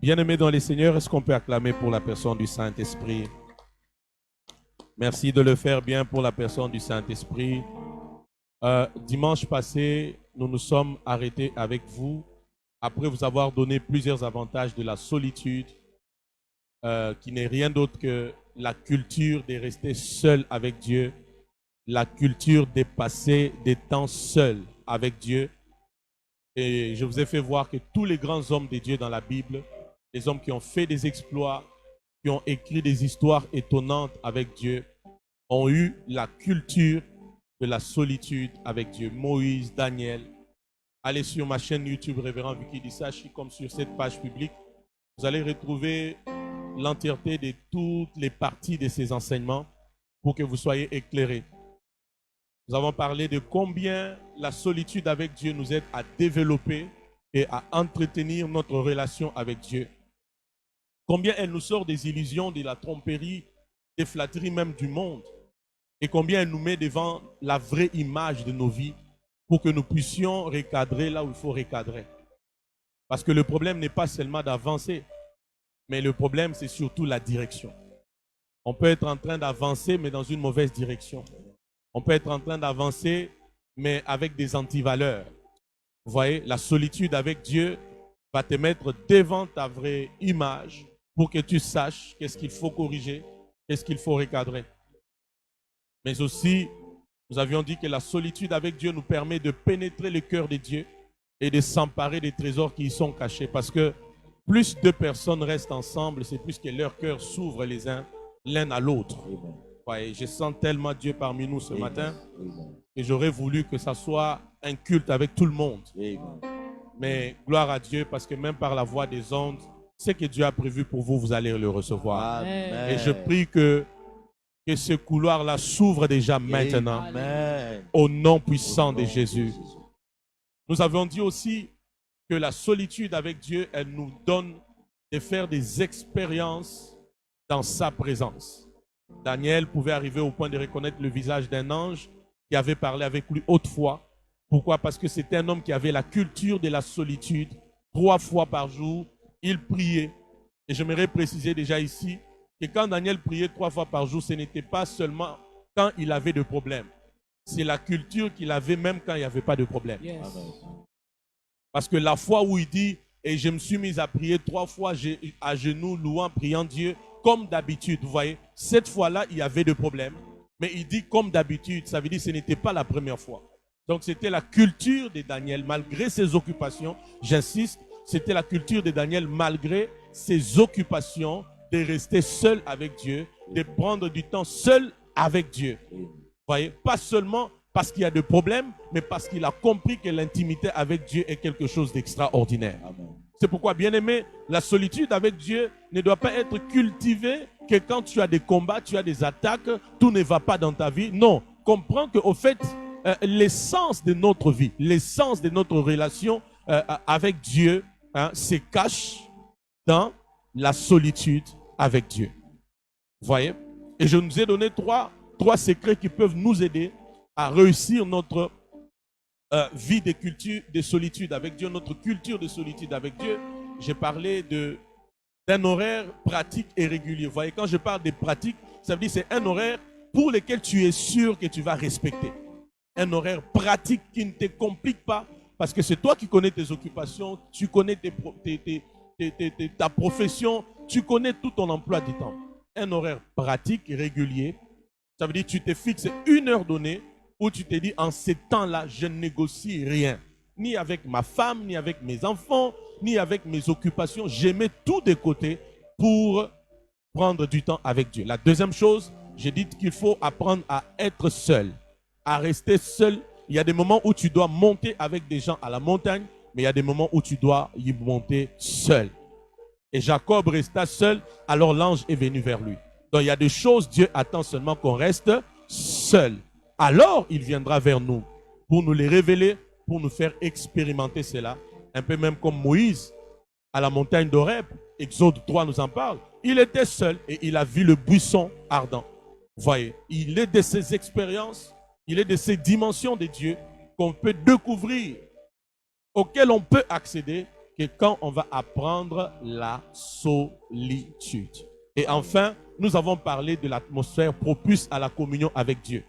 Bien-aimés dans les Seigneurs, est-ce qu'on peut acclamer pour la personne du Saint-Esprit? Merci de le faire bien pour la personne du Saint-Esprit. Dimanche passé, nous nous sommes arrêtés avec vous après vous avoir donné plusieurs avantages de la solitude, qui n'est rien d'autre que la culture de rester seul avec Dieu, la culture de passer des temps seuls avec Dieu. Et je vous ai fait voir que tous les grands hommes de Dieu dans la Bible, les hommes qui ont fait des exploits, qui ont écrit des histoires étonnantes avec Dieu, ont eu la culture de la solitude avec Dieu. Moïse, Daniel. Allez sur ma chaîne YouTube Révérend Vicky Dissachi, comme sur cette page publique. Vous allez retrouver l'entièreté de toutes les parties de ces enseignements pour que vous soyez éclairés. Nous avons parlé de combien la solitude avec Dieu nous aide à développer et à entretenir notre relation avec Dieu. Combien elle nous sort des illusions, de la tromperie, des flatteries même du monde. Et combien elle nous met devant la vraie image de nos vies pour que nous puissions recadrer là où il faut recadrer. Parce que le problème n'est pas seulement d'avancer, mais le problème c'est surtout la direction. On peut être en train d'avancer mais dans une mauvaise direction. On peut être en train d'avancer mais avec des antivaleurs. Vous voyez, la solitude avec Dieu va te mettre devant ta vraie image pour que tu saches qu'est-ce qu'il faut corriger, qu'est-ce qu'il faut recadrer. Mais aussi, nous avions dit que la solitude avec Dieu nous permet de pénétrer le cœur de Dieu et de s'emparer des trésors qui y sont cachés. Parce que plus deux personnes restent ensemble, c'est plus que leurs cœurs s'ouvrent les uns l'un à l'autre. Ouais, je sens tellement Dieu parmi nous ce matin que j'aurais voulu que ça soit un culte avec tout le monde. Mais gloire à Dieu parce que même par la voix des ondes, ce que Dieu a prévu pour vous, vous allez le recevoir. Amen. Et je prie que ce couloir-là s'ouvre déjà maintenant. Amen. Au nom puissant de Jésus. Nous avons dit aussi que la solitude avec Dieu, elle nous donne de faire des expériences dans sa présence. Daniel pouvait arriver au point de reconnaître le visage d'un ange qui avait parlé avec lui autrefois. Pourquoi? Parce que c'était un homme qui avait la culture de la solitude. 3 fois par jour, il priait. Et j'aimerais préciser déjà ici que quand Daniel priait 3 fois par jour, ce n'était pas seulement quand il avait des problèmes. C'est la culture qu'il avait même quand il n'y avait pas de problème. Yes. Parce que la fois où il dit, et je me suis mis à prier 3 fois à genoux, louant, priant Dieu, comme d'habitude, vous voyez, cette fois-là, il y avait des problèmes. Mais il dit comme d'habitude, ça veut dire que ce n'était pas la première fois. Donc c'était la culture de Daniel, malgré ses occupations, j'insiste, c'était la culture de Daniel malgré ses occupations, de rester seul avec Dieu, de prendre du temps seul avec Dieu. Vous voyez, pas seulement parce qu'il y a des problèmes, mais parce qu'il a compris que l'intimité avec Dieu est quelque chose d'extraordinaire. C'est pourquoi, bien aimé, la solitude avec Dieu ne doit pas être cultivée que quand tu as des combats, tu as des attaques, tout ne va pas dans ta vie. Non, comprends qu'au fait, l'essence de notre vie, l'essence de notre relation avec Dieu se cache dans la solitude avec Dieu. Vous voyez? Et je nous ai donné trois secrets qui peuvent nous aider à réussir notre vie de culture de solitude avec Dieu, notre culture de solitude avec Dieu. J'ai parlé d'un horaire pratique et régulier. Vous voyez, quand je parle de pratique, ça veut dire que c'est un horaire pour lequel tu es sûr que tu vas respecter. Un horaire pratique qui ne te complique pas parce que c'est toi qui connais tes occupations, tu connais ta profession, tu connais tout ton emploi du temps. Un horaire pratique, régulier, ça veut dire que tu te fixes une heure donnée où tu te dis en ces temps-là, je ne négocie rien. Ni avec ma femme, ni avec mes enfants, ni avec mes occupations. Je mets tout de côté pour prendre du temps avec Dieu. La deuxième chose, j'ai dit qu'il faut apprendre à être seul, à rester seul. Il y a des moments où tu dois monter avec des gens à la montagne, mais il y a des moments où tu dois y monter seul. Et Jacob resta seul, alors l'ange est venu vers lui. Donc il y a des choses, Dieu attend seulement qu'on reste seul. Alors il viendra vers nous pour nous les révéler, pour nous faire expérimenter cela. Un peu même comme Moïse à la montagne d'Horeb, Exode 3 nous en parle. Il était seul et il a vu le buisson ardent. Vous voyez, il est de ces expériences, il est de ces dimensions de Dieu qu'on peut découvrir, auxquelles on peut accéder que quand on va apprendre la solitude. Et enfin, nous avons parlé de l'atmosphère propice à la communion avec Dieu.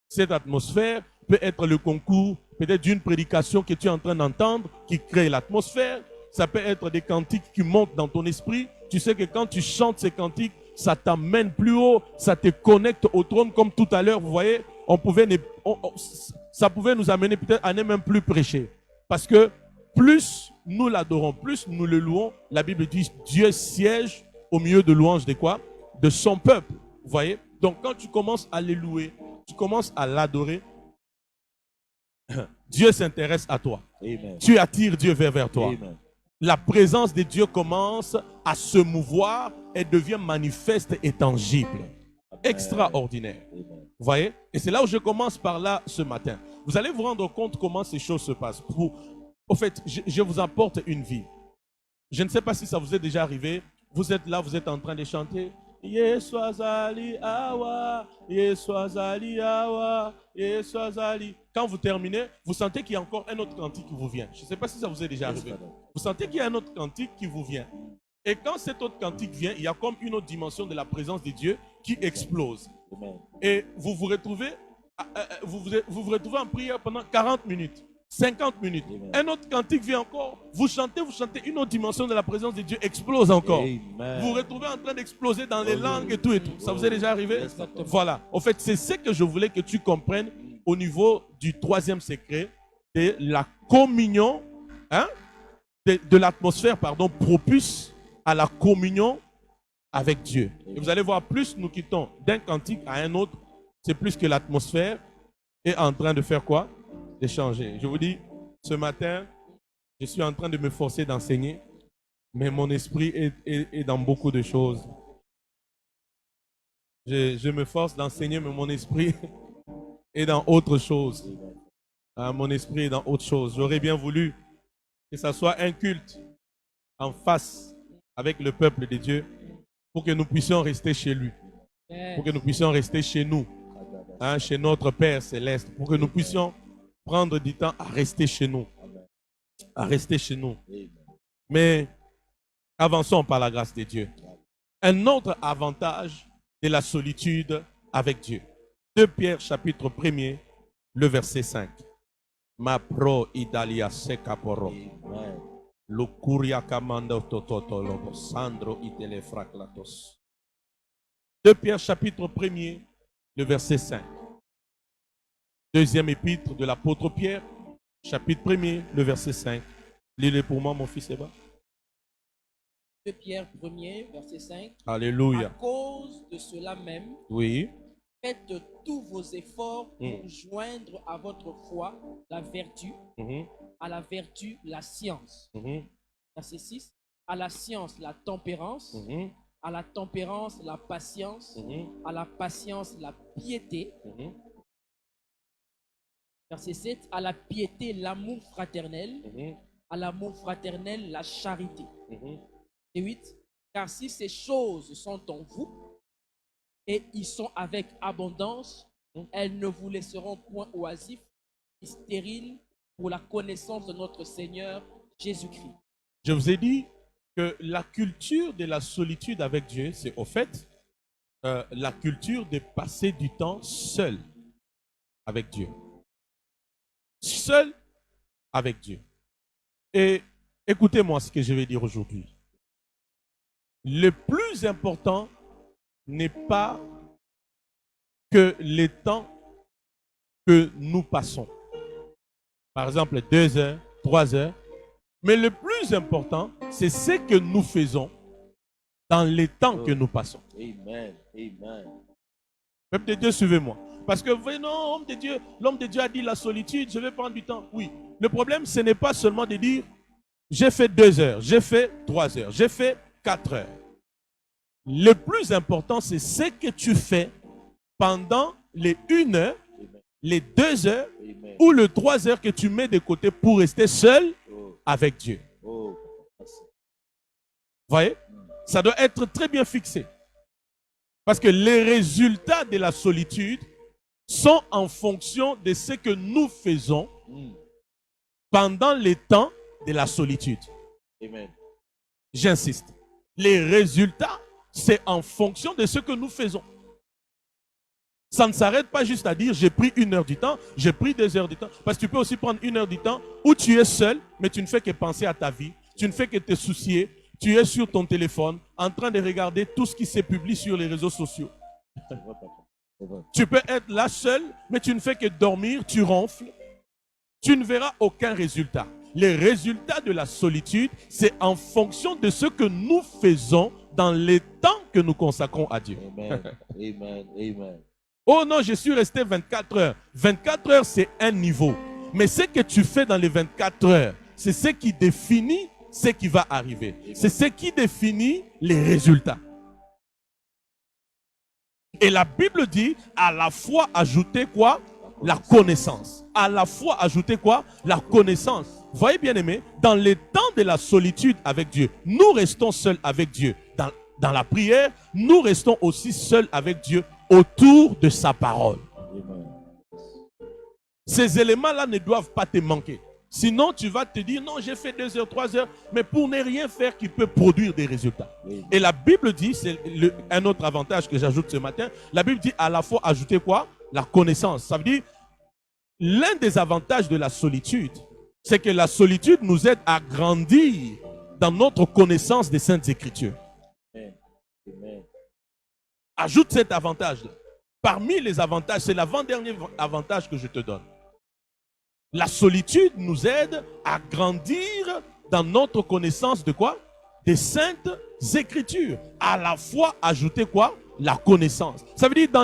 Cette atmosphère peut être le concours peut-être d'une prédication que tu es en train d'entendre qui crée l'atmosphère. Ça peut être des cantiques qui montent dans ton esprit. Tu sais que quand tu chantes ces cantiques, ça t'amène plus haut, ça te connecte au trône comme tout à l'heure, vous voyez, ça pouvait nous amener peut-être à ne même plus prêcher. Parce que plus nous l'adorons, plus nous le louons, la Bible dit Dieu siège au milieu de louanges de quoi? De son peuple, vous voyez. Donc quand tu commences à les louer, tu commences à l'adorer, Dieu s'intéresse à toi. Amen. Tu attires Dieu vers toi. Amen. La présence de Dieu commence à se mouvoir et devient manifeste et tangible. Amen. Extraordinaire. Amen. Vous voyez? Et c'est là où je commence par là ce matin. Vous allez vous rendre compte comment ces choses se passent. Au fait, je vous apporte une vie. Je ne sais pas si ça vous est déjà arrivé. Vous êtes là, vous êtes en train de chanter. Yeswazali awa, Yeswazali awa, Yeswazali. Quand vous terminez, vous sentez qu'il y a encore un autre cantique qui vous vient. Je ne sais pas si ça vous est déjà arrivé. Vous sentez qu'il y a un autre cantique qui vous vient. Et quand cet autre cantique vient, il y a comme une autre dimension de la présence de Dieu qui explose. Et vous vous retrouvez, vous retrouvez en prière pendant 40 minutes. 50 minutes. Amen. Un autre cantique vient encore. Vous chantez, une autre dimension de la présence de Dieu explose encore. Amen. Vous vous retrouvez en train d'exploser dans les langues et tout et tout. Ça vous est déjà arrivé? Exactement. Voilà. En fait, c'est ce que je voulais que tu comprennes au niveau du troisième secret de la communion, hein, de l'atmosphère, pardon, propice à la communion avec Dieu. Et vous allez voir, plus nous quittons d'un cantique à un autre, c'est plus que l'atmosphère est en train de faire quoi? D'échanger. Je vous dis, ce matin, je suis en train de me forcer d'enseigner, mais mon esprit est dans beaucoup de choses. Je me force d'enseigner, mais mon esprit est dans autre chose. Mon esprit est dans autre chose. J'aurais bien voulu que ça soit un culte en face avec le peuple de Dieu pour que nous puissions rester chez lui, pour que nous puissions rester chez nous, hein, chez notre Père Céleste, pour que nous puissions prendre du temps à rester chez nous. À rester chez nous. Mais avançons par la grâce de Dieu. Un autre avantage de la solitude avec Dieu. 2 Pierre chapitre 1er, le verset 5. Ma pro idalia sekaporo. Lukuria kamando tototolobo sandro itele fraklatos. 2 Pierre chapitre 1er, le verset 5. Deuxième épître de l'apôtre Pierre, chapitre 1er, le verset 5. Lis-le pour moi, mon fils Eva. 2 Pierre 1er, verset 5. Alléluia. À cause de cela même, Oui. faites tous vos efforts pour joindre à votre foi la vertu, à la vertu la science. Verset 6. À la science la tempérance, à la tempérance la patience, à la patience la piété. Verset 7, à la piété, l'amour fraternel, à l'amour fraternel, la charité. Et 8, car si ces choses sont en vous et ils sont avec abondance, elles ne vous laisseront point oisifs et stériles pour la connaissance de notre Seigneur Jésus-Christ. Je vous ai dit que la culture de la solitude avec Dieu, c'est au fait la culture de passer du temps seul avec Dieu. Seul avec Dieu. Et écoutez-moi ce que je vais dire aujourd'hui. Le plus important n'est pas que les temps que nous passons. Par exemple, 2 heures, 3 heures. Mais le plus important, c'est ce que nous faisons dans les temps que nous passons. Amen. Amen. Peuple de Dieu, suivez-moi. Parce que vous voyez, non, l'homme de Dieu a dit la solitude, je vais prendre du temps. Oui. Le problème, ce n'est pas seulement de dire, j'ai fait 2 heures, j'ai fait 3 heures, j'ai fait 4 heures. Le plus important, c'est ce que tu fais pendant les 1 heure, les 2 heures ou les 3 heures que tu mets de côté pour rester seul avec Dieu. Vous voyez? Ça doit être très bien fixé. Parce que les résultats de la solitude sont en fonction de ce que nous faisons pendant les temps de la solitude. Amen. J'insiste. Les résultats, c'est en fonction de ce que nous faisons. Ça ne s'arrête pas juste à dire j'ai pris 1 heure du temps, j'ai pris 2 heures du temps. Parce que tu peux aussi prendre 1 heure du temps où tu es seul, mais tu ne fais que penser à ta vie. Tu ne fais que te soucier. Tu es sur ton téléphone en train de regarder tout ce qui se publie sur les réseaux sociaux. Tu peux être là seul, mais tu ne fais que dormir, tu ronfles. Tu ne verras aucun résultat. Les résultats de la solitude, c'est en fonction de ce que nous faisons dans les temps que nous consacrons à Dieu. Amen. Amen. Amen. Oh non, je suis resté 24 heures. 24 heures, c'est un niveau. Mais ce que tu fais dans les 24 heures, c'est ce qui définit ce qui va arriver. C'est ce qui définit les résultats. Et la Bible dit, à la fois ajouter quoi? La connaissance. À la fois ajouter quoi? La connaissance. Voyez bien aimé, dans les temps de la solitude avec Dieu, nous restons seuls avec Dieu. Dans la prière, nous restons aussi seuls avec Dieu autour de sa parole. Amen. Ces éléments-là ne doivent pas te manquer. Sinon, tu vas te dire, non, j'ai fait 2 heures, 3 heures, mais pour ne rien faire qui peut produire des résultats. Oui. Et la Bible dit, c'est un autre avantage que j'ajoute ce matin, la Bible dit à la fois ajouter quoi? La connaissance. Ça veut dire, l'un des avantages de la solitude, c'est que la solitude nous aide à grandir dans notre connaissance des Saintes Écritures. Amen. Amen. Ajoute cet avantage-là. Parmi les avantages, c'est l'avant-dernier avantage que je te donne. La solitude nous aide à grandir dans notre connaissance de quoi? Des Saintes Écritures. À la fois ajouter quoi? La connaissance. Ça veut dire dans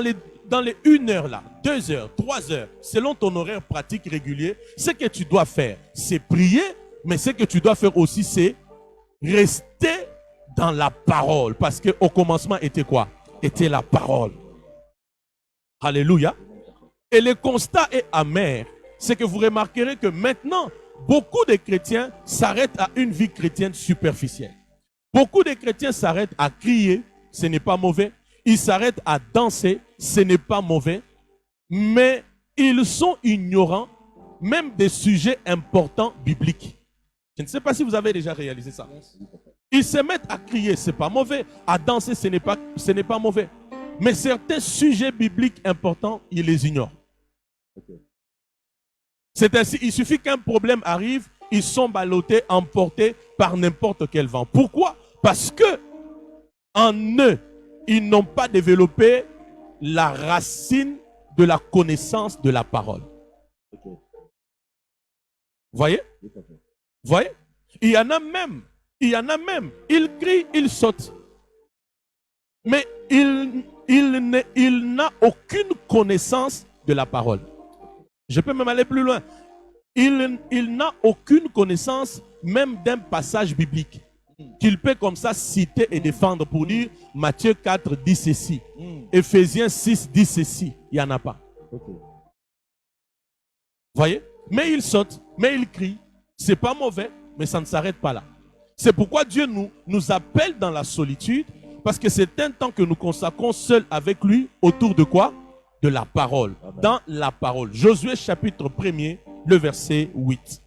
les 1 heure là, 2 heures, 3 heures, selon ton horaire pratique régulier, ce que tu dois faire, c'est prier, mais ce que tu dois faire aussi, c'est rester dans la parole. Parce qu'au commencement était quoi? Était la parole. Alléluia. Et le constat est amer. C'est que vous remarquerez que maintenant, beaucoup de chrétiens s'arrêtent à une vie chrétienne superficielle. Beaucoup de chrétiens s'arrêtent à crier, ce n'est pas mauvais. Ils s'arrêtent à danser, ce n'est pas mauvais. Mais ils sont ignorants même des sujets importants bibliques. Je ne sais pas si vous avez déjà réalisé ça. Ils se mettent à crier, ce n'est pas mauvais. À danser, ce n'est pas mauvais. Mais certains sujets bibliques importants, ils les ignorent. C'est ainsi, il suffit qu'un problème arrive, ils sont ballottés, emportés par n'importe quel vent. Pourquoi? Parce que en eux, ils n'ont pas développé la racine de la connaissance de la parole. Voyez? Voyez? Il y en a même, ils crient, ils sautent. Mais il n'a aucune connaissance de la parole. Je peux même aller plus loin. Il n'a aucune connaissance même d'un passage biblique qu'il peut comme ça citer et défendre pour dire Matthieu 4 dit ceci, Éphésiens 6 dit ceci. Il n'y en a pas. Voyez? Mais il saute, mais il crie. C'est pas mauvais, mais ça ne s'arrête pas là. C'est pourquoi Dieu nous appelle dans la solitude, parce que c'est un temps que nous consacrons seul avec lui autour de quoi? De la parole. Amen. Dans la parole. Josué chapitre 1er, le verset 8.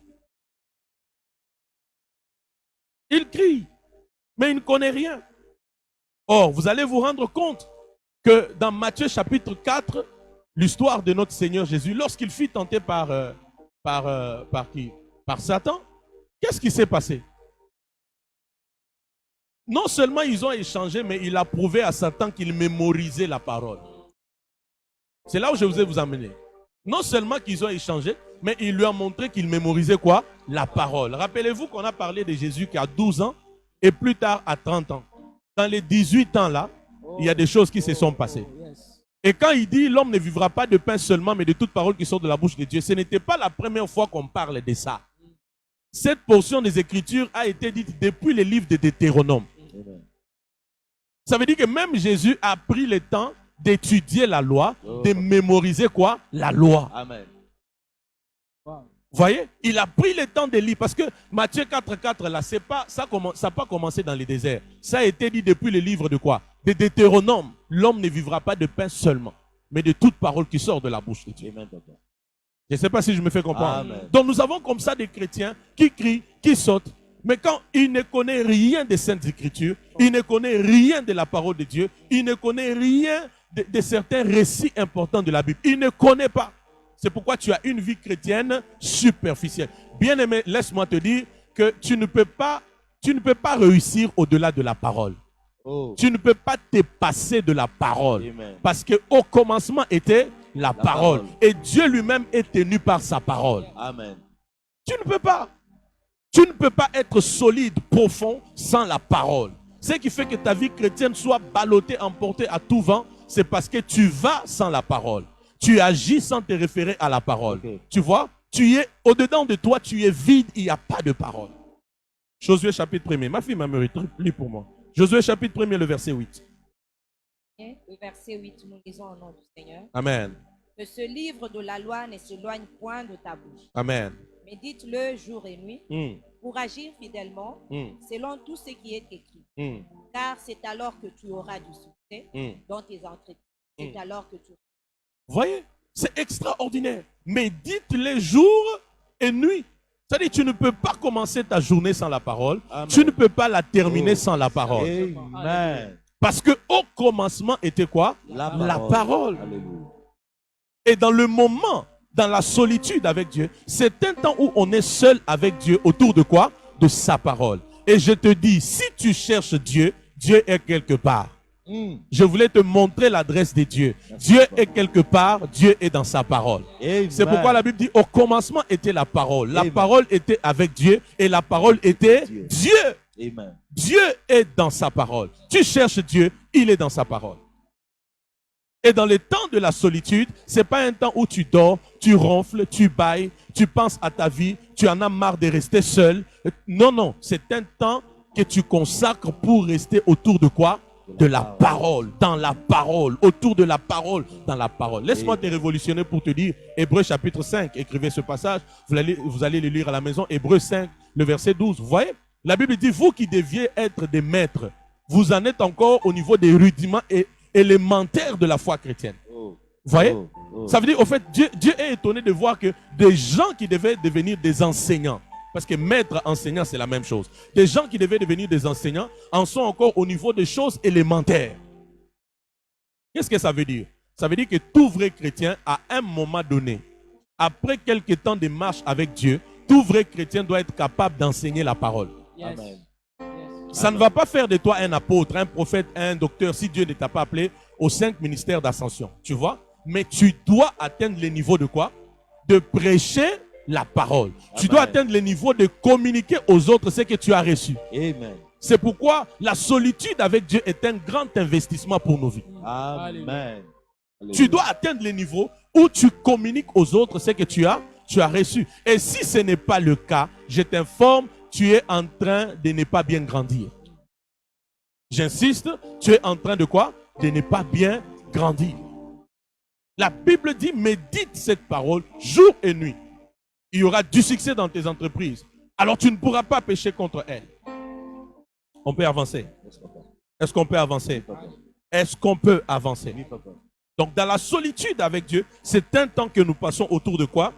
Il crie, mais il ne connaît rien. Or, vous allez vous rendre compte que dans Matthieu chapitre 4, l'histoire de notre Seigneur Jésus, lorsqu'il fut tenté par qui? Par Satan, qu'est-ce qui s'est passé? Non seulement ils ont échangé, mais il a prouvé à Satan qu'il mémorisait la parole. C'est là où je vous ai vous amener. Non seulement qu'ils ont échangé, mais il lui a montré qu'il mémorisait quoi? La parole. Rappelez-vous qu'on a parlé de Jésus qui a 12 ans et plus tard à 30 ans. Dans les 18 ans là, il y a des choses qui se sont passées. Et quand il dit l'homme ne vivra pas de pain seulement, mais de toute parole qui sort de la bouche de Dieu, ce n'était pas la première fois qu'on parle de ça. Cette portion des Écritures a été dite depuis les livres de Deutéronome. Ça veut dire que même Jésus a pris le temps d'étudier la loi, de mémoriser quoi? La loi. Amen. Voyez? Il a pris le temps de lire parce que Matthieu 4.4 là, ça n'a pas commencé dans les déserts. Ça a été dit depuis le livre de quoi? De Deutéronome. L'homme ne vivra pas de pain seulement, mais de toute parole qui sort de la bouche de Dieu. Amen. Je ne sais pas si je me fais comprendre. Amen. Donc nous avons comme ça des chrétiens qui crient, qui sautent, Mais quand il ne connaît rien des Saintes Écritures, il ne connaît rien de la parole de Dieu, il ne connaît rien de certains récits importants de la Bible. Il ne connaît pas. C'est pourquoi tu as une vie chrétienne superficielle. Bien-aimé, laisse-moi te dire que tu ne peux pas réussir au-delà de la parole. Oh. Tu ne peux pas te passer de la parole. Amen. Parce qu'au commencement était la parole. parole. Et Dieu lui-même est tenu par sa parole. Amen. Tu ne peux pas. Tu ne peux pas être solide, profond, sans la parole. Ce qui fait que ta vie chrétienne soit ballottée, emportée à tout vent, c'est parce que tu vas sans la parole. Tu agis sans te référer à la parole. Okay. Tu vois, tu es au-dedans de toi, tu es vide, il n'y a pas de parole. Josué chapitre 1er. Ma fille m'a mérité, lis pour moi. Josué chapitre 1er, le verset 8. Le verset 8, nous lisons au nom du Seigneur. Amen. Que ce livre de la loi ne s'éloigne point de ta bouche. Amen. Médite-le jour et nuit pour agir fidèlement selon tout ce qui est écrit. Car c'est alors que tu auras du succès dans tes entreprises. C'est alors que tu... Voyez, c'est extraordinaire. Médite-les jour et nuit. C'est-à-dire, tu ne peux pas commencer ta journée sans la parole. Amen. Tu ne peux pas la terminer sans la parole. Amen. Parce que au commencement était quoi? La parole. Alléluia. Et dans le moment, dans la solitude avec Dieu, c'est un temps où on est seul avec Dieu autour de quoi? De sa parole. Et je te dis, si tu cherches Dieu, Dieu est quelque part. Je voulais te montrer l'adresse de Dieu. Dieu est quelque part, Dieu est dans sa parole. Amen. C'est pourquoi la Bible dit, au commencement était la parole. La Amen. parole était avec Dieu et la parole était Dieu. Amen. Dieu est dans sa parole. Tu cherches Dieu, il est dans sa parole. Et dans les temps de la solitude, ce n'est pas un temps où tu dors, tu ronfles, tu bailles, tu penses à ta vie, tu en as marre de rester seul. Non, non, c'est un temps que tu consacres pour rester autour de quoi? De la parole, dans la parole, autour de la parole, dans la parole. Laisse-moi te révolutionner pour te dire, Hébreux chapitre 5, écrivez ce passage, vous allez le lire à la maison, Hébreux 5, le verset 12. Vous voyez? La Bible dit, vous qui deviez être des maîtres, vous en êtes encore au niveau des rudiments élémentaires de la foi chrétienne. Vous voyez? Ça veut dire, au fait, Dieu est étonné de voir que des gens qui devaient devenir des enseignants, parce que maître, enseignant, c'est la même chose. Des gens qui devaient devenir des enseignants en sont encore au niveau des choses élémentaires. Qu'est-ce que ça veut dire? Ça veut dire que tout vrai chrétien, à un moment donné, après quelques temps de marche avec Dieu, tout vrai chrétien doit être capable d'enseigner la parole. Yes. Amen. Ça ne va pas faire de toi un apôtre, un prophète, un docteur, si Dieu ne t'a pas appelé aux 5 ministères d'ascension. Tu vois? Mais tu dois atteindre le niveau de quoi? De prêcher la parole. Tu dois atteindre le niveau de communiquer aux autres ce que tu as reçu. Amen. C'est pourquoi la solitude avec Dieu est un grand investissement pour nos vies. Amen. Tu dois atteindre le niveau où tu communiques aux autres ce que tu as reçu. Et si ce n'est pas le cas, je t'informe, tu es en train de ne pas bien grandir. J'insiste, tu es en train de quoi? De ne pas bien grandir. La Bible dit, médite cette parole jour et nuit. Il y aura du succès dans tes entreprises. Alors tu ne pourras pas pécher contre elles. On peut avancer. Est-ce qu'on peut avancer? Est-ce qu'on peut avancer? Donc dans la solitude avec Dieu, c'est un temps que nous passons autour de quoi?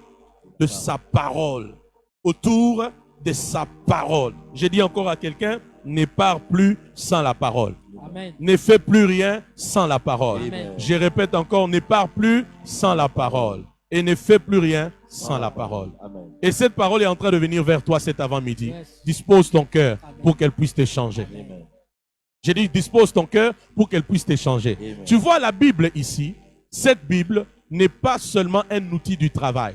De sa parole. Autour de sa parole. J'ai dit encore à quelqu'un, ne pars plus sans la parole. Amen. Ne fais plus rien sans la parole. Amen. Je répète encore, ne pars plus sans la parole. Et ne fais plus rien sans la parole. Amen. Et cette parole est en train de venir vers toi cet avant-midi. Yes. Dispose ton cœur Amen. pour qu'elle puisse te changer. Amen. J'ai dit, dispose ton cœur pour qu'elle puisse te changer. Amen. Tu vois la Bible ici, cette Bible n'est pas seulement un outil du travail.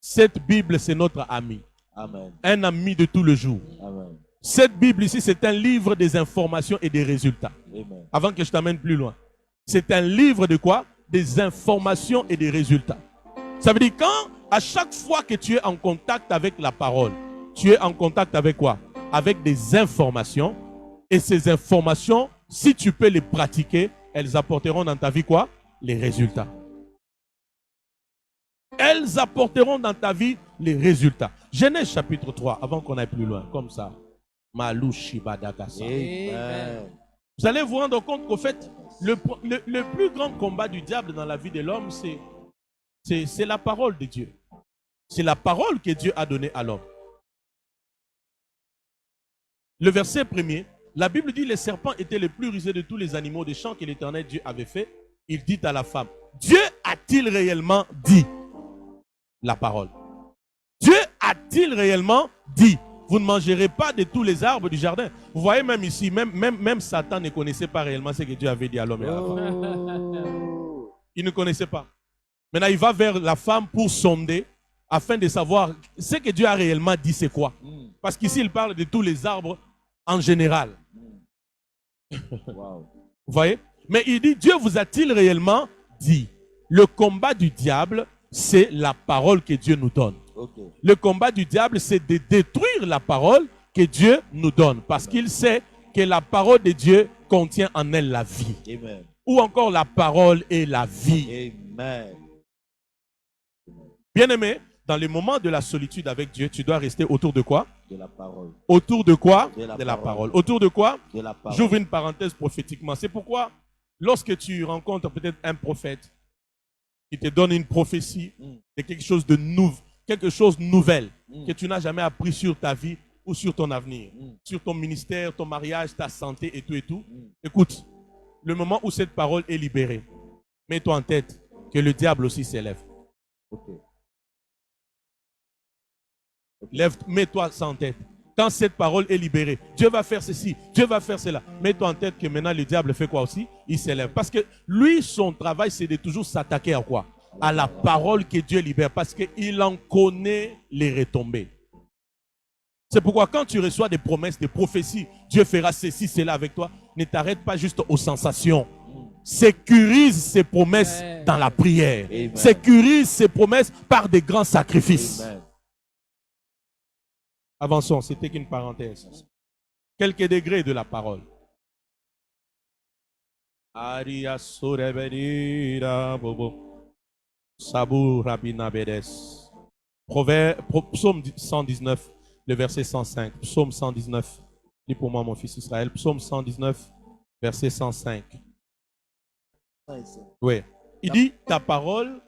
Cette Bible, c'est notre ami. Amen. Un ami de tout le jour. Amen. Cette Bible ici, c'est un livre des informations et des résultats. Amen. Avant que je t'amène plus loin. C'est un livre de quoi? Des informations et des résultats. Ça veut dire quand, à chaque fois que tu es en contact avec la parole, tu es en contact avec quoi? Avec des informations. Et ces informations, si tu peux les pratiquer, elles apporteront dans ta vie quoi? Les résultats. Elles apporteront dans ta vie les résultats. Genèse chapitre 3, avant qu'on aille plus loin, comme ça. Malouchibadagasa. Amen. Vous allez vous rendre compte qu'au fait, le plus grand combat du diable dans la vie de l'homme, c'est la parole de Dieu. C'est la parole que Dieu a donnée à l'homme. le verset premier, la Bible dit les serpents étaient les plus rusés de tous les animaux des champs que l'Éternel Dieu avait fait. Il dit à la femme, Dieu a-t-il réellement dit la parole? Dieu a-t-il réellement dit, vous ne mangerez pas de tous les arbres du jardin? Vous voyez même ici, même Satan ne connaissait pas réellement ce que Dieu avait dit à l'homme et à la femme. Il ne connaissait pas. Maintenant, il va vers la femme pour sonder, afin de savoir ce que Dieu a réellement dit, c'est quoi. Parce qu'ici, il parle de tous les arbres en général. Wow. Vous voyez? Mais il dit, Dieu vous a-t-il réellement dit? Le combat du diable, c'est la parole que Dieu nous donne. Okay. Le combat du diable, c'est de détruire la parole que Dieu nous donne. Parce qu'il sait que la parole de Dieu contient en elle la vie. Amen. Ou encore la parole est la vie. Amen. Bien-aimé, dans les moments de la solitude avec Dieu, tu dois rester autour de quoi? De la parole. Autour de quoi? De la parole. Autour de quoi? De la parole. J'ouvre une parenthèse prophétiquement. C'est pourquoi, lorsque tu rencontres peut-être un prophète qui te donne une prophétie de quelque chose de nouveau, quelque chose de nouvelle que tu n'as jamais appris sur ta vie ou sur ton avenir, sur ton ministère, ton mariage, ta santé et tout. Écoute, le moment où cette parole est libérée, mets-toi en tête que le diable aussi s'élève. Okay. Mets-toi ça en tête. Quand cette parole est libérée, Dieu va faire ceci, Dieu va faire cela. Mets-toi en tête que maintenant le diable fait quoi aussi? Il s'élève. Parce que lui, son travail, c'est de toujours s'attaquer à quoi? À la parole que Dieu libère. Parce qu'il en connaît les retombées. C'est pourquoi quand tu reçois des promesses, des prophéties, Dieu fera ceci, cela avec toi, ne t'arrête pas juste aux sensations. Sécurise ces promesses dans la prière. Amen. Sécurise ces promesses par des grands sacrifices. Amen. Avançons, c'était qu'une parenthèse. Quelques degrés de la parole. Aria soreverira bobo. Sabou rabina bedes. Psaume 119, le verset 105. Psaume 119. Lis pour moi, mon fils Israël. Psaume 119, verset 105. Oui. Il dit, ta parole.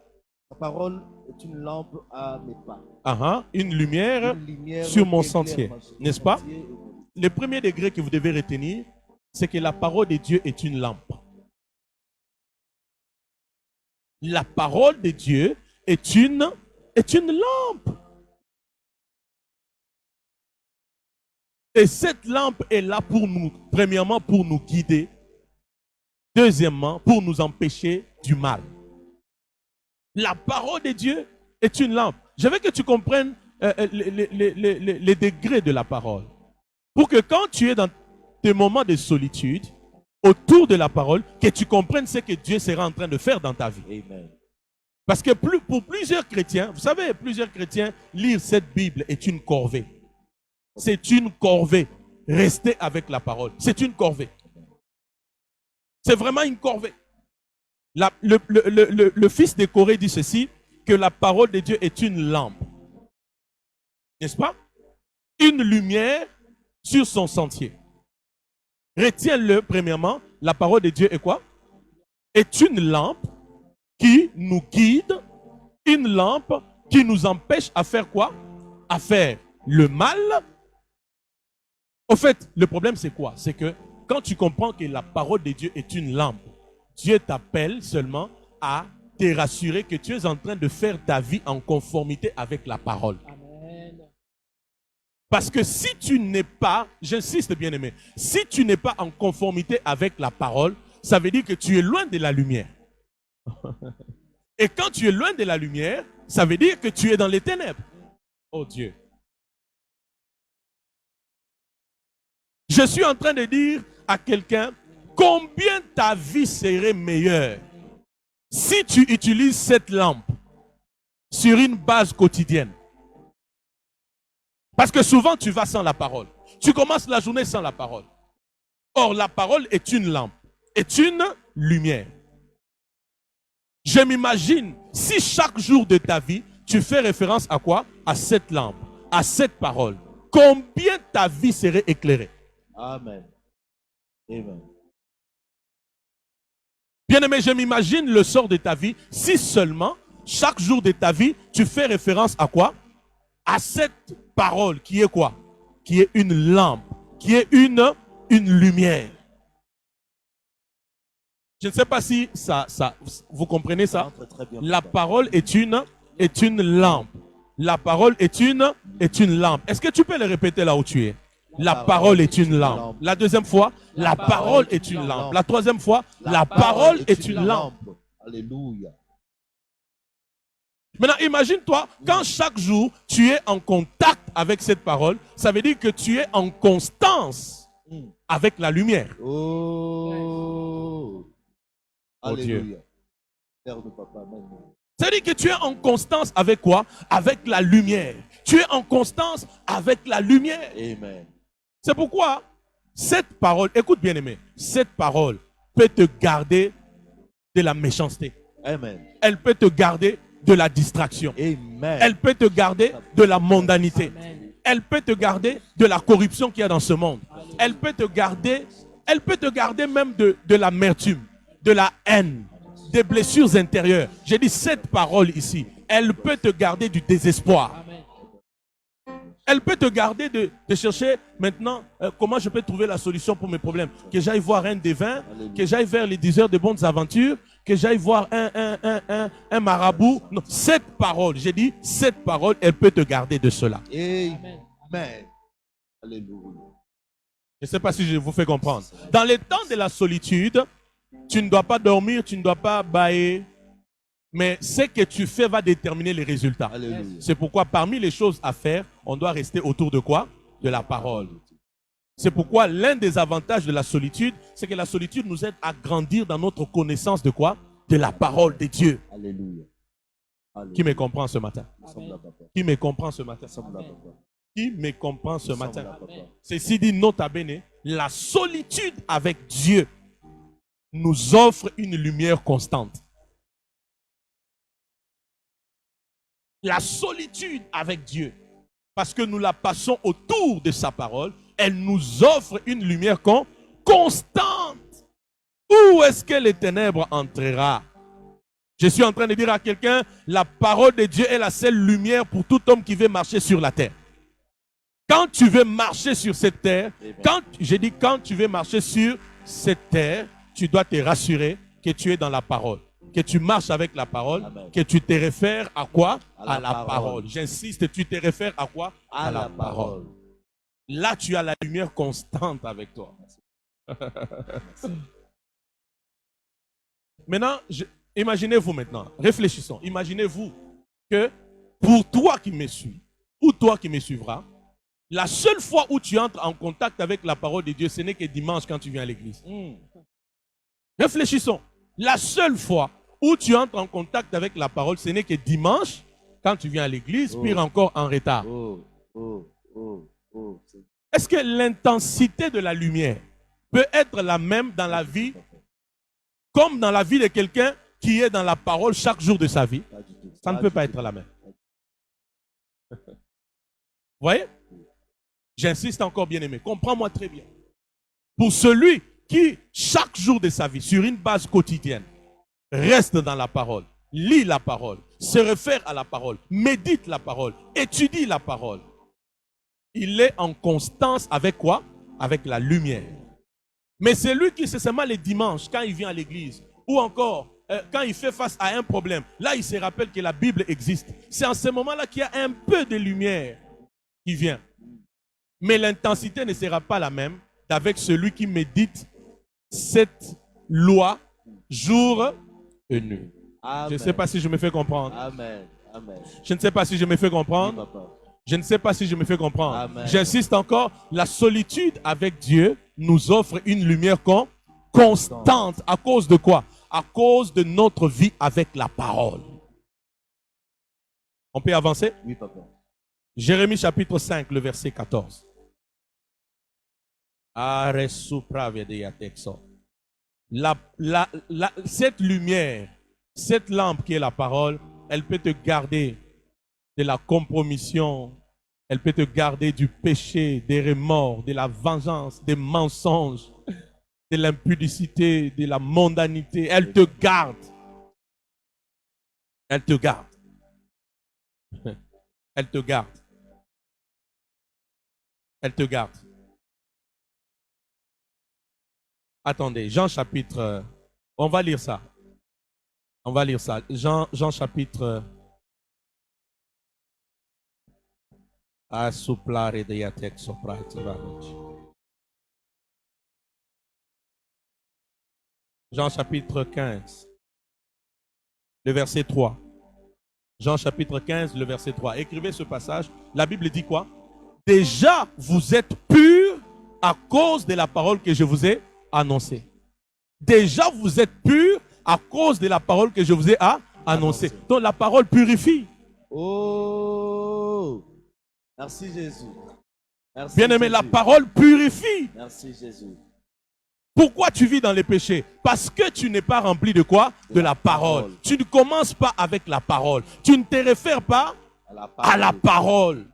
Ta parole est une lampe à mes pas. Une lumière sur mon sentier. N'est-ce pas? Le premier degré que vous devez retenir, c'est que la parole de Dieu est une lampe. La parole de Dieu est une lampe. Et cette lampe est là pour nous, premièrement, pour nous guider. Deuxièmement, pour nous empêcher du mal. La parole de Dieu est une lampe. Je veux que tu comprennes les degrés de la parole. Pour que quand tu es dans tes moments de solitude, autour de la parole, que tu comprennes ce que Dieu sera en train de faire dans ta vie. Amen. Parce que pour plusieurs chrétiens, vous savez, plusieurs chrétiens, lire cette Bible est une corvée. C'est une corvée. Rester avec la parole. C'est une corvée. C'est vraiment une corvée. Le fils de Corée dit ceci, que la parole de Dieu est une lampe. N'est-ce pas? Une lumière sur son sentier. Retiens-le, premièrement, la parole de Dieu est quoi? Est une lampe qui nous guide, une lampe qui nous empêche à faire quoi? À faire le mal. Au fait, le problème c'est quoi? C'est que quand tu comprends que la parole de Dieu est une lampe, Dieu t'appelle seulement à te rassurer que tu es en train de faire ta vie en conformité avec la parole. Amen. Parce que si tu n'es pas, j'insiste bien aimé, si tu n'es pas en conformité avec la parole, ça veut dire que tu es loin de la lumière. Et quand tu es loin de la lumière, ça veut dire que tu es dans les ténèbres. Oh Dieu. Je suis en train de dire à quelqu'un combien ta vie serait meilleure si tu utilises cette lampe sur une base quotidienne. Parce que souvent tu vas sans la parole. Tu commences la journée sans la parole. Or la parole est une lampe, est une lumière. Je m'imagine si chaque jour de ta vie tu fais référence à quoi? À cette lampe, à cette parole. Combien ta vie serait éclairée? Amen. Amen. Bien-aimé, je m'imagine le sort de ta vie si seulement, chaque jour de ta vie, tu fais référence à quoi? À cette parole qui est quoi? Qui est une lampe qui est une lumière. Je ne sais pas si vous comprenez ça. La parole est une lampe. La parole est une lampe. Est-ce que tu peux le répéter là où tu es? La parole est une lampe. La deuxième fois, la parole est une lampe. La troisième fois, la parole est une lampe. Alléluia. Maintenant, imagine-toi, quand chaque jour, tu es en contact avec cette parole, ça veut dire que tu es en constance avec la lumière. Oh. Alléluia. C'est-à-dire que tu es en constance avec quoi? Avec la lumière. Tu es en constance avec la lumière. Amen. C'est pourquoi cette parole, écoute bien aimé, cette parole peut te garder de la méchanceté. Amen. Elle peut te garder de la distraction. Amen. Elle peut te garder de la mondanité. Amen. Elle peut te garder de la corruption qu'il y a dans ce monde. Elle peut te garder même de l'amertume, de la haine, des blessures intérieures. J'ai dit cette parole ici, elle peut te garder du désespoir. Amen. Elle peut te garder de chercher maintenant comment je peux trouver la solution pour mes problèmes. Que j'aille voir un devin, que j'aille vers les diseurs de bonnes aventures, que j'aille voir un marabout. Non, cette parole, j'ai dit, cette parole, elle peut te garder de cela. Amen. Alléluia. Je ne sais pas si je vous fais comprendre. Dans les temps de la solitude, tu ne dois pas dormir, tu ne dois pas bâiller. Mais ce que tu fais va déterminer les résultats. Alléluia. C'est pourquoi parmi les choses à faire, on doit rester autour de quoi? De la parole. C'est pourquoi l'un des avantages de la solitude, c'est que la solitude nous aide à grandir dans notre connaissance de quoi? De la parole de Dieu. Alléluia. Qui me comprend ce matin? Amen. Qui me comprend ce matin? Amen. Qui me comprend ce matin? Amen. Ceci dit, nota bene, la solitude avec Dieu nous offre une lumière constante. La solitude avec Dieu, parce que nous la passons autour de sa parole, elle nous offre une lumière constante. Où est-ce que les ténèbres entrera? Je suis en train de dire à quelqu'un, la parole de Dieu est la seule lumière pour tout homme qui veut marcher sur la terre. Quand tu veux marcher sur cette terre, quand tu veux marcher sur cette terre, tu dois te rassurer que tu es dans la parole, que tu marches avec la parole, Amen. que tu te réfères à quoi? À la parole. parole. J'insiste, tu te réfères à quoi? À la parole. Là, tu as la lumière constante avec toi. Maintenant, imaginez-vous maintenant, réfléchissons. Imaginez-vous que pour toi qui me suis, ou toi qui me suivras, la seule fois où tu entres en contact avec la parole de Dieu, ce n'est que dimanche quand tu viens à l'église. Réfléchissons. La seule fois où tu entres en contact avec la parole, ce n'est que dimanche quand tu viens à l'église, pire encore en retard. Est-ce que l'intensité de la lumière peut être la même dans la vie comme dans la vie de quelqu'un qui est dans la parole chaque jour de sa vie? Ça ne peut pas être la même. Vous voyez? J'insiste encore, bien aimé. Comprends-moi très bien. Pour celui qui, chaque jour de sa vie, sur une base quotidienne, reste dans la parole, lit la parole, se réfère à la parole, médite la parole, étudie la parole, il est en constance avec quoi? Avec la lumière. Mais c'est lui qui, c'est seulement les dimanches, quand il vient à l'église, ou encore quand il fait face à un problème, là il se rappelle que la Bible existe. C'est en ce moment-là qu'il y a un peu de lumière qui vient. Mais l'intensité ne sera pas la même avec celui qui médite cette loi jour et nuit. Amen. Je ne sais pas si je me fais comprendre. Amen. Amen. Je ne sais pas si je me fais comprendre. Oui, papa. Je ne sais pas si je me fais comprendre. Amen. J'insiste encore, la solitude avec Dieu nous offre une lumière constante. À cause de quoi? À cause de notre vie avec la parole. On peut avancer? Oui, papa. Jérémie chapitre 5, le verset 14. Cette lumière, cette lampe qui est la parole, elle peut te garder de la compromission, elle peut te garder du péché, des remords, de la vengeance, des mensonges, de l'impudicité, de la mondanité. Elle te garde. Elle te garde. Elle te garde. Elle te garde. Attendez, Jean chapitre... on va lire ça. On va lire ça. Jean chapitre... Jean chapitre 15, le verset 3. Jean chapitre 15, le verset 3. Écrivez ce passage. La Bible dit quoi? Déjà, vous êtes purs à cause de la parole que je vous ai annoncée. Déjà, vous êtes purs à cause de la parole que je vous ai annoncée. Donc, la parole purifie. Oh! Merci Jésus. Merci Bien-aimé, Jésus. la parole purifie. Merci Jésus. Pourquoi tu vis dans les péchés? Parce que tu n'es pas rempli de quoi? De la parole. Tu ne commences pas avec la parole. Tu ne te réfères pas à la parole.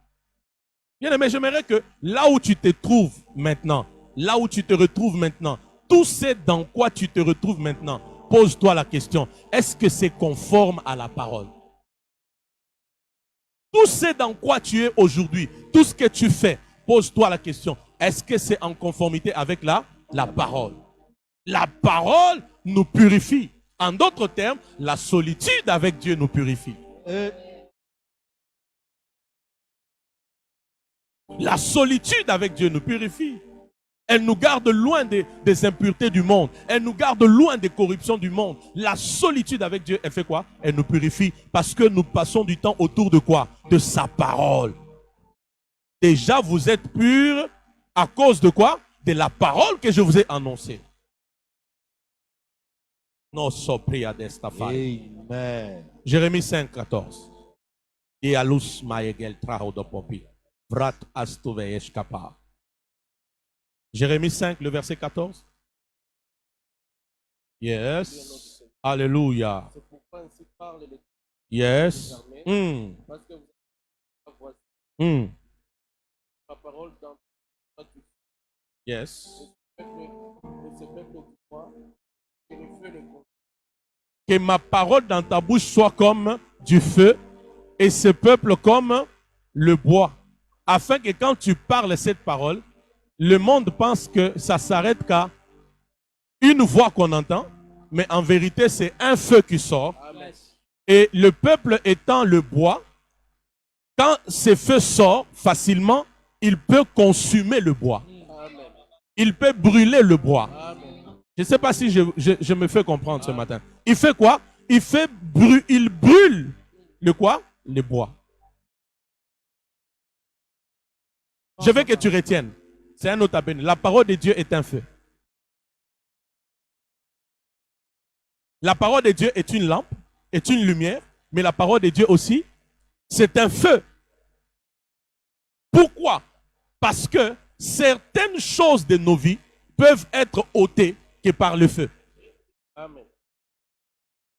Bien-aimé, j'aimerais que là où tu te trouves maintenant, là où tu te retrouves maintenant, tout ce dans quoi tu te retrouves maintenant, pose-toi la question, est-ce que c'est conforme à la parole? Tout ce dans quoi tu es aujourd'hui, tout ce que tu fais, pose-toi la question, est-ce que c'est en conformité avec la parole? La parole nous purifie. En d'autres termes, la solitude avec Dieu nous purifie. La solitude avec Dieu nous purifie. Elle nous garde loin des impuretés du monde. Elle nous garde loin des corruptions du monde. La solitude avec Dieu, elle fait quoi? Elle nous purifie parce que nous passons du temps autour de quoi? De sa parole. Déjà, vous êtes purs à cause de quoi? De la parole que je vous ai annoncée. Non, sopria d'esta fai. Amen. Jérémie 5, 14. Et alus maegel traho do popi. Vrat astuve eshkapa. Jérémie 5, le verset 14. Yes. Alléluia. Yes. Yes. Que ma parole dans ta bouche soit comme du feu et ce peuple comme le bois. Afin que quand tu parles cette parole, le monde pense que ça s'arrête qu'à une voix qu'on entend, mais en vérité, c'est un feu qui sort. Amen. Et le peuple étant le bois, quand ce feu sort facilement, il peut consumer le bois. Amen. Il peut brûler le bois. Amen. Je ne sais pas si je me fais comprendre ce matin. Il fait quoi? Il brûle le quoi? Le bois. Je veux que tu retiennes. C'est un autre appel. La parole de Dieu est un feu. La parole de Dieu est une lampe, est une lumière, mais la parole de Dieu aussi, c'est un feu. Pourquoi? Parce que certaines choses de nos vies peuvent être ôtées que par le feu. Amen.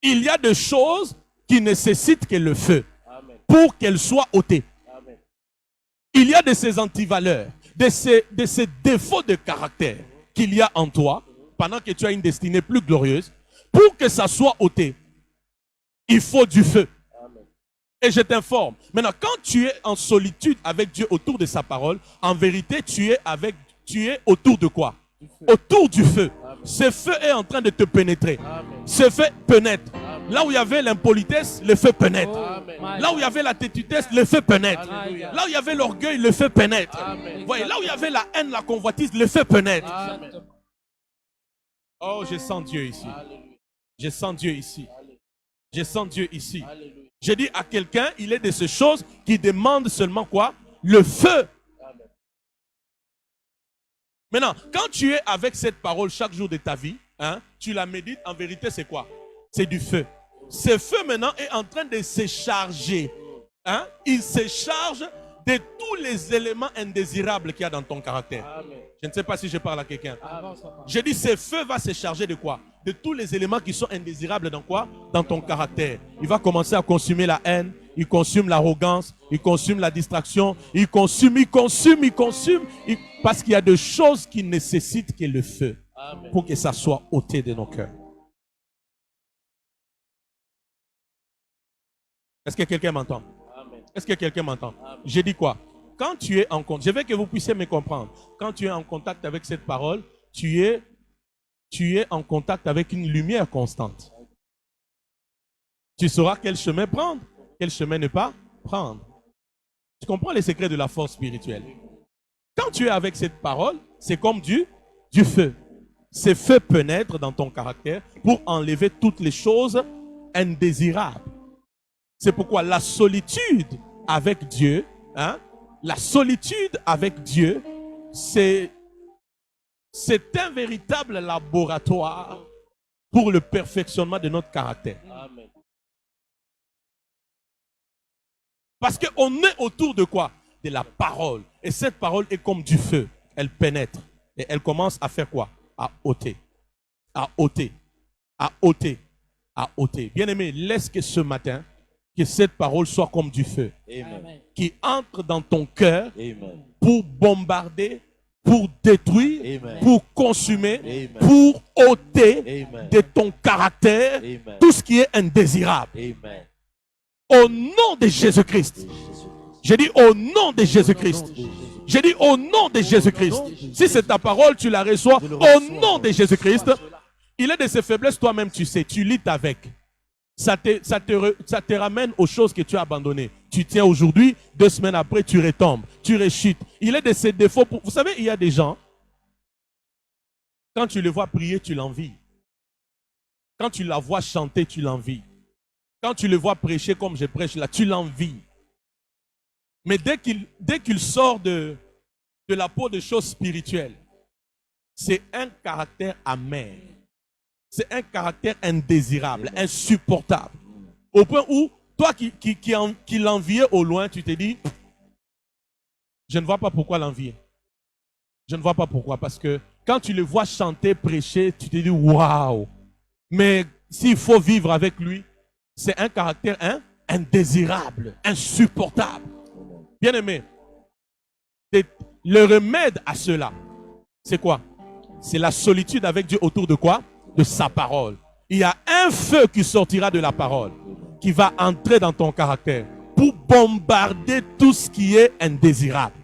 Il y a des choses qui nécessitent que le feu. Amen. Pour qu'elles soient ôtées. Amen. Il y a de ces antivaleurs, de ces défauts de caractère qu'il y a en toi, pendant que tu as une destinée plus glorieuse, pour que ça soit ôté, il faut du feu. Amen. Et je t'informe, maintenant quand tu es en solitude avec Dieu autour de sa parole, en vérité tu es autour de quoi? Autour du feu. Amen. Ce feu est en train de te pénétrer. Amen. Ce feu pénètre. Amen. Là où il y avait l'impolitesse, le feu pénètre. Amen. Là où il y avait la têtutesse, le feu pénètre. Amen. Là où il y avait l'orgueil, le feu pénètre. Amen. Voyez, là où il y avait la haine, la convoitise, le feu pénètre. Amen. Oh, je sens Dieu ici. Alléluia. Je sens Dieu ici. Alléluia. Je sens Dieu ici. Alléluia. Je dis à quelqu'un, il est de ces choses qui demandent seulement quoi? Le feu. Amen. Maintenant, quand tu es avec cette parole chaque jour de ta vie, hein, tu la médites, en vérité c'est quoi? C'est du feu. Ce feu maintenant est en train de se charger. Hein? Il se charge de tous les éléments indésirables qu'il y a dans ton caractère. Amen. Je ne sais pas si je parle à quelqu'un. Je dis, ce feu va se charger de quoi? De tous les éléments qui sont indésirables dans quoi? Dans ton caractère. Il va commencer à consumer la haine, il consume l'arrogance, il consume la distraction, il consume, parce qu'il y a des choses qui nécessitent que le feu. Amen. Pour que ça soit ôté de nos cœurs. Est-ce que quelqu'un m'entend? Est-ce que quelqu'un m'entend? J'ai dit quoi? Quand tu es en contact, je veux que vous puissiez me comprendre. Quand tu es en contact avec cette parole, tu es tu es en contact avec une lumière constante. Tu sauras quel chemin prendre, quel chemin ne pas prendre. Tu comprends les secrets de la force spirituelle. Quand tu es avec cette parole, c'est comme du feu. Ce feu pénètre dans ton caractère pour enlever toutes les choses indésirables. C'est pourquoi la solitude avec Dieu, la solitude avec Dieu, c'est un véritable laboratoire pour le perfectionnement de notre caractère. Amen. Parce qu'on est autour de quoi? De la parole. Et cette parole est comme du feu. Elle pénètre. Et elle commence à faire quoi? À ôter. À ôter. À ôter. À ôter. Bien-aimé, laisse que ce matin, que cette parole soit comme du feu. Amen. Qui entre dans ton cœur Amen. pour bombarder, pour détruire, Amen. pour consumer, Amen. pour ôter Amen. de ton caractère Amen. tout ce qui est indésirable. Amen. Au nom de Jésus-Christ. J'ai dit au nom de Jésus-Christ. J'ai dit au nom de Jésus-Christ. Si c'est ta parole, tu la reçois au nom de Jésus-Christ. Il est de ses faiblesses, toi-même tu sais, tu luttes avec. Ça te ramène aux choses que tu as abandonnées. Tu tiens aujourd'hui, 2 semaines après, tu retombes, tu rechutes. Il est de ses défauts. Vous savez, il y a des gens, quand tu les vois prier, tu l'envies. Quand tu la vois chanter, tu l'envies. Quand tu le vois prêcher comme je prêche là, tu l'envies. Mais dès qu'il sort de la peau de choses spirituelles, c'est un caractère amer. C'est un caractère indésirable, insupportable. Au point où, toi qui l'enviais au loin, tu te dis, je ne vois pas pourquoi l'envier. Je ne vois pas pourquoi. Parce que quand tu le vois chanter, prêcher, tu te dis, waouh. Mais s'il faut vivre avec lui, c'est un caractère indésirable, insupportable. Bien-aimé, le remède à cela, c'est quoi? C'est la solitude avec Dieu autour de quoi? De sa parole. Il y a un feu qui sortira de la parole, qui va entrer dans ton caractère pour bombarder tout ce qui est indésirable.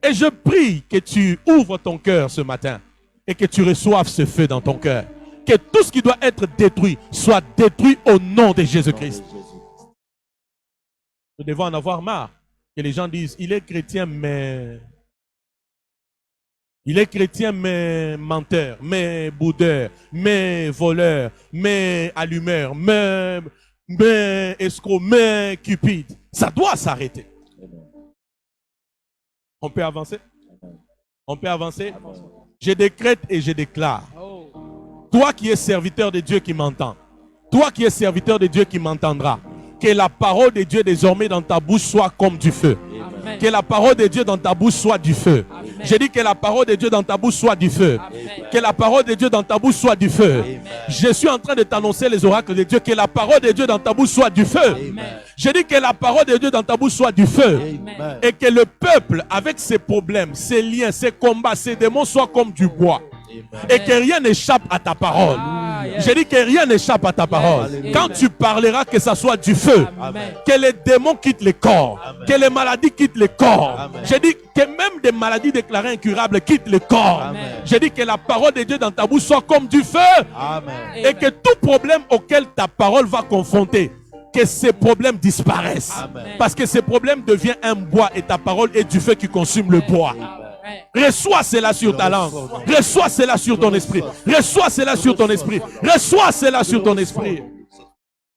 Et je prie que tu ouvres ton cœur ce matin et que tu reçoives ce feu dans ton cœur. Que tout ce qui doit être détruit soit détruit au nom de Jésus-Christ. Nous devons en avoir marre que les gens disent, il est chrétien mais menteur, mais boudeur, mais voleur, mais allumeur, mais escroc, mais cupide. Ça doit s'arrêter. On peut avancer? On peut avancer? Je décrète et je déclare. Toi qui es serviteur de Dieu qui m'entend, toi qui es serviteur de Dieu qui m'entendra, que la parole de Dieu désormais dans ta bouche soit comme du feu. Amen. Que la parole de Dieu dans ta bouche soit du feu. J'ai dit que la parole de Dieu dans ta bouche soit du feu. Amen. Que la parole de Dieu dans ta bouche soit du feu. Amen. Je suis en train de t'annoncer les oracles de Dieu. Que la parole de Dieu dans ta bouche soit du feu. J'ai dit que la parole de Dieu dans ta bouche soit du feu. Amen. Et que le peuple avec ses problèmes, ses liens, ses combats, ses démons soit comme du bois. Amen. Et que rien n'échappe à ta parole. J'ai dit que rien n'échappe à ta parole. Quand tu parleras, que ça soit du feu. Amen. Que les démons quittent les corps. Amen. Que les maladies quittent les corps. J'ai dit que même des maladies déclarées incurables quittent le corps. J'ai dit que la parole de Dieu dans ta bouche soit comme du feu. Amen. Et que tout problème auquel ta parole va confronter, que ces problèmes disparaissent. Amen. Parce que ces problèmes deviennent un bois et ta parole est du feu qui consume le bois. Amen. Reçois cela sur ta langue. Reçois cela sur ton esprit. Reçois cela sur ton esprit. Reçois cela sur ton esprit.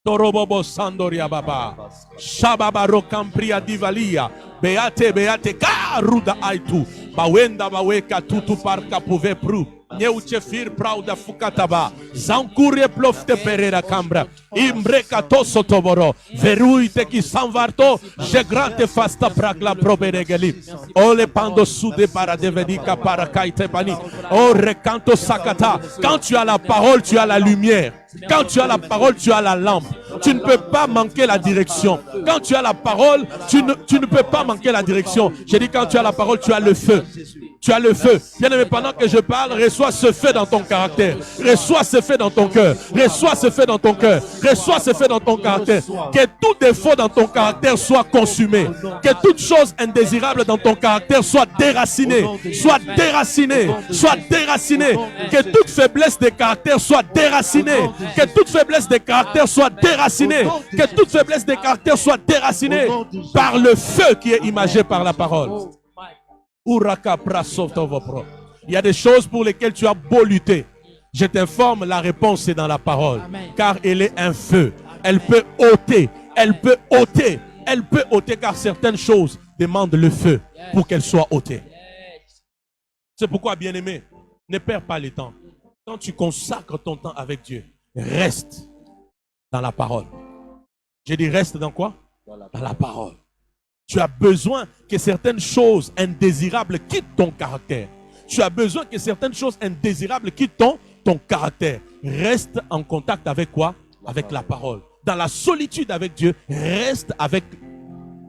Torobobo Sandoria Baba. Shababaro Campria Divalia. Beate Beate Karuda Aitu. Bawenda Baweka Tutu Parka Pouve Pru. Neuchefir Prauda Fukataba. Zankurie Plofte Pereira Cambra. Imbreka Toso Toboro. Veruite ki Sanvarto. Jegrante Fasta Pragla Proberegeli. Ole Pando Sude para Devedika para Kaitepani. Oh Recanto Sakata. Quand tu as la parole, tu as la lumière. Quand tu as la parole, tu as la lampe. Tu ne peux pas manquer la direction. Quand tu as la parole, tu ne peux pas manquer la direction. J'ai dit quand tu as la parole, tu as le feu. Tu as le feu. Bien-aimé, pendant que je parle, reçois ce feu dans ton caractère. Reçois ce feu dans ton cœur. Reçois ce feu dans ton cœur. Reçois ce feu dans ton caractère. Que tout défaut dans ton caractère soit consumé. Que toute chose indésirable dans ton caractère soit déracinée. Soit déracinée. Soit déracinée. Que toute faiblesse de caractère soit déracinée. Que toute faiblesse de caractère soit déracinée. Que toute faiblesse de caractère soit déracinée par le feu qui est imagé par la parole. Il y a des choses pour lesquelles tu as beau lutter. Je t'informe, la réponse est dans la parole. Amen. Car elle est un feu. Elle peut ôter. Elle peut ôter. Elle peut ôter car certaines choses demandent le feu pour qu'elles soient ôtées. C'est pourquoi, bien-aimé, ne perds pas le temps. Quand tu consacres ton temps avec Dieu, reste dans la parole. J'ai dit reste dans quoi? Dans la parole. Tu as besoin que certaines choses indésirables quittent ton caractère. Tu as besoin que certaines choses indésirables quittent ton caractère. Reste en contact avec quoi? Avec la parole. Dans la solitude avec Dieu, reste avec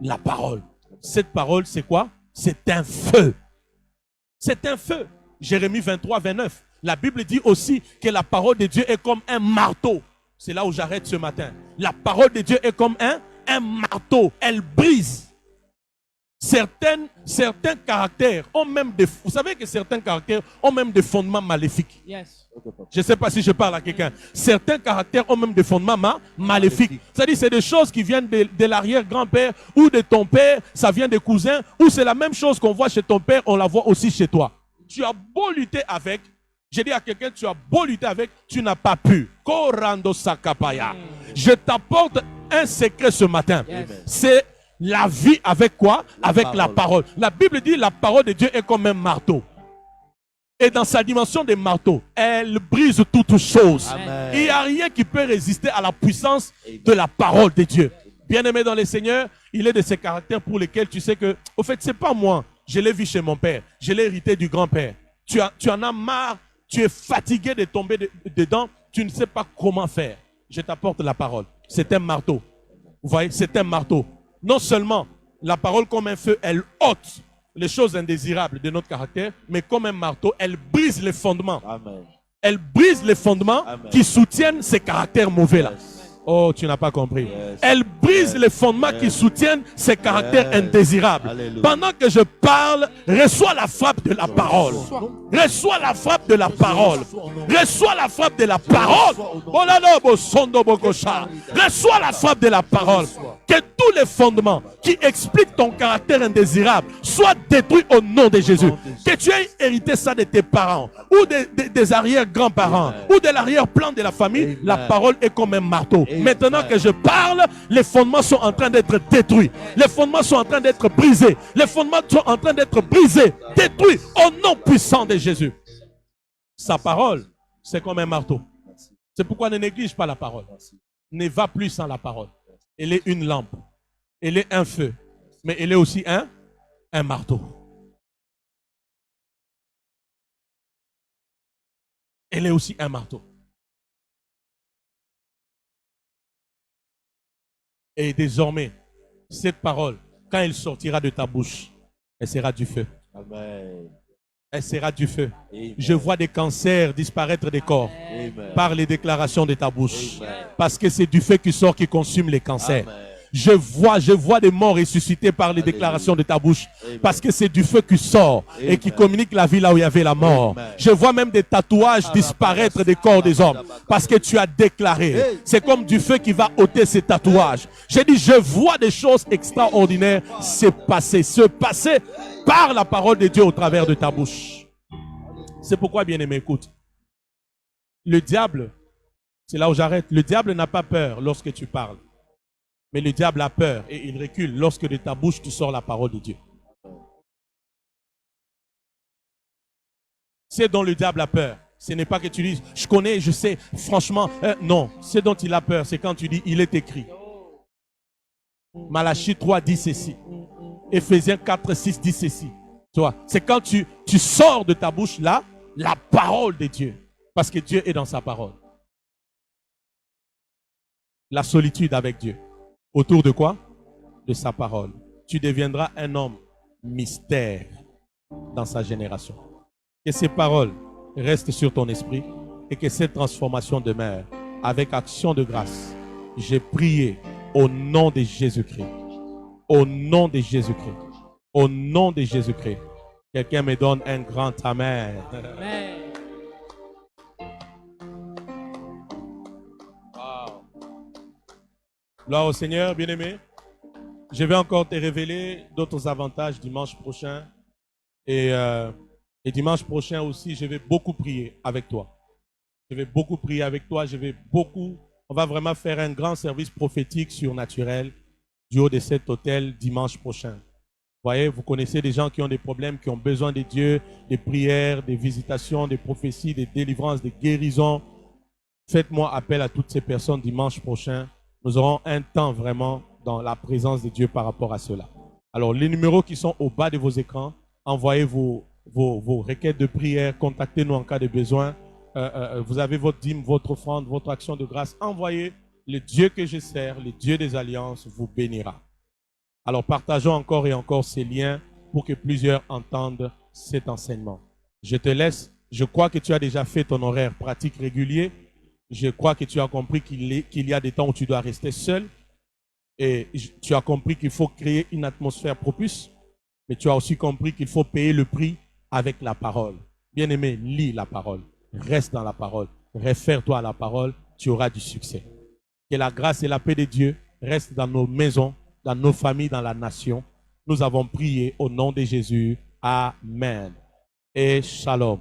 la parole. Cette parole, c'est quoi? C'est un feu. C'est un feu. Jérémie 23, 29. La Bible dit aussi que la parole de Dieu est comme un marteau. C'est là où j'arrête ce matin. La parole de Dieu est comme un marteau. Elle brise. Certains caractères ont même des... Vous savez que certains caractères ont même des fondements maléfiques. Yes. Je ne sais pas si je parle à quelqu'un. Certains caractères ont même des fondements maléfiques. C'est-à-dire c'est des choses qui viennent de l'arrière-grand-père ou de ton père, ça vient des cousins, ou c'est la même chose qu'on voit chez ton père, on la voit aussi chez toi. Tu as beau lutter avec, j'ai dit à quelqu'un, tu as beau lutter avec, tu n'as pas pu. Korando sakapaya. Je t'apporte un secret ce matin. Yes. C'est la vie avec quoi? Avec la parole. La Bible dit la parole de Dieu est comme un marteau. Et dans sa dimension de marteau, elle brise toutes choses. Amen. Il n'y a rien qui peut résister à la puissance de la parole de Dieu. Bien-aimé dans le Seigneur, il est de ces caractères pour lesquels tu sais que, au fait, c'est pas moi. Je l'ai vu chez mon père. Je l'ai hérité du grand-père. Tu en as marre. Tu es fatigué de tomber dedans. Tu ne sais pas comment faire. Je t'apporte la parole. C'est un marteau. Vous voyez, c'est un marteau. Non seulement la parole comme un feu, elle ôte les choses indésirables de notre caractère, mais comme un marteau, elle brise les fondements. Amen. Elle brise les fondements Amen. qui soutiennent ces caractères mauvais-là. Yes. Oh, tu n'as pas compris. Yes. Elle brise Yes. les fondements qui soutiennent ces caractères Yes. indésirables. Alléluia. Pendant que je parle, reçois la frappe de la parole. Reçois la frappe de la parole. Reçois la frappe de la parole. Reçois la frappe de la parole. Que tous les fondements qui expliquent ton caractère indésirable soient détruits au nom de Jésus. Que tu aies hérité ça de tes parents ou des arrière-grands-parents ou de l'arrière-plan de la famille. La parole est comme un marteau. Maintenant que je parle, les fondements sont en train d'être détruits. Les fondements sont en train d'être brisés. Les fondements sont en train d'être brisés, détruits au nom puissant de Jésus. Sa parole, c'est comme un marteau. C'est pourquoi ne néglige pas la parole. Ne va plus sans la parole. Elle est une lampe. Elle est un feu. Mais elle est aussi un marteau. Elle est aussi un marteau. Et désormais, cette parole, quand elle sortira de ta bouche, elle sera du feu. Amen. Elle sera du feu. Amen. Je vois des cancers disparaître des corps Amen. par les déclarations de ta bouche. Amen. Parce que c'est du feu qui sort, qui consume les cancers. Amen. Je vois des morts ressuscités par les déclarations de ta bouche. Amen. Parce que c'est du feu qui sort et qui Amen. communique la vie là où il y avait la mort. Amen. Je vois même des tatouages disparaître des corps des hommes. Parce que tu as déclaré. C'est comme du feu qui va ôter ces tatouages. J'ai dit, je vois des choses extraordinaires se passer par la parole de Dieu au travers de ta bouche. C'est pourquoi, bien-aimé, écoute. Le diable, c'est là où j'arrête. Le diable n'a pas peur lorsque tu parles. Mais le diable a peur et il recule lorsque de ta bouche tu sors la parole de Dieu. C'est dont le diable a peur. Ce n'est pas que tu dises, je connais, je sais, franchement, non. Ce dont il a peur, c'est quand tu dis, il est écrit. Malachie 3 dit ceci. Éphésiens 4, 6 dit ceci. Tu vois, c'est quand tu sors de ta bouche là, la parole de Dieu. Parce que Dieu est dans sa parole. La solitude avec Dieu. Autour de quoi? De sa parole. Tu deviendras un homme mystère. dans sa génération. Que ces paroles restent sur ton esprit et que cette transformation demeure. Avec action de grâce, j'ai prié au nom de Jésus-Christ. Au nom de Jésus-Christ. Au nom de Jésus-Christ. Quelqu'un me donne un grand amen. Amen. Wow. Gloire au Seigneur, bien-aimé. Je vais encore te révéler d'autres avantages dimanche prochain. Et dimanche prochain aussi, je vais beaucoup prier avec toi. Je vais beaucoup prier avec toi. On va vraiment faire un grand service prophétique surnaturel du haut de cet hôtel dimanche prochain. Vous voyez, vous connaissez des gens qui ont des problèmes, qui ont besoin de Dieu, des prières, des visitations, des prophéties, des délivrances, des guérisons. Faites-moi appel à toutes ces personnes dimanche prochain. Nous aurons un temps vraiment dans la présence de Dieu par rapport à cela. Alors, les numéros qui sont au bas de vos écrans, envoyez vos requêtes de prière, contactez-nous en cas de besoin. Vous avez votre dîme, votre offrande, votre action de grâce. Envoyez. Le Dieu que je sers, le Dieu des alliances, vous bénira. Alors, partageons encore et encore ces liens pour que plusieurs entendent cet enseignement. Je te laisse. Je crois que tu as déjà fait ton horaire pratique régulier. Je crois que tu as compris qu'il y a des temps où tu dois rester seul. Et tu as compris qu'il faut créer une atmosphère propice. Mais tu as aussi compris qu'il faut payer le prix avec la parole. Bien-aimé, lis la parole. Reste dans la parole. Réfère-toi à la parole. Tu auras du succès. Que la grâce et la paix de Dieu restent dans nos maisons, dans nos familles, dans la nation. Nous avons prié au nom de Jésus. Amen. Et shalom.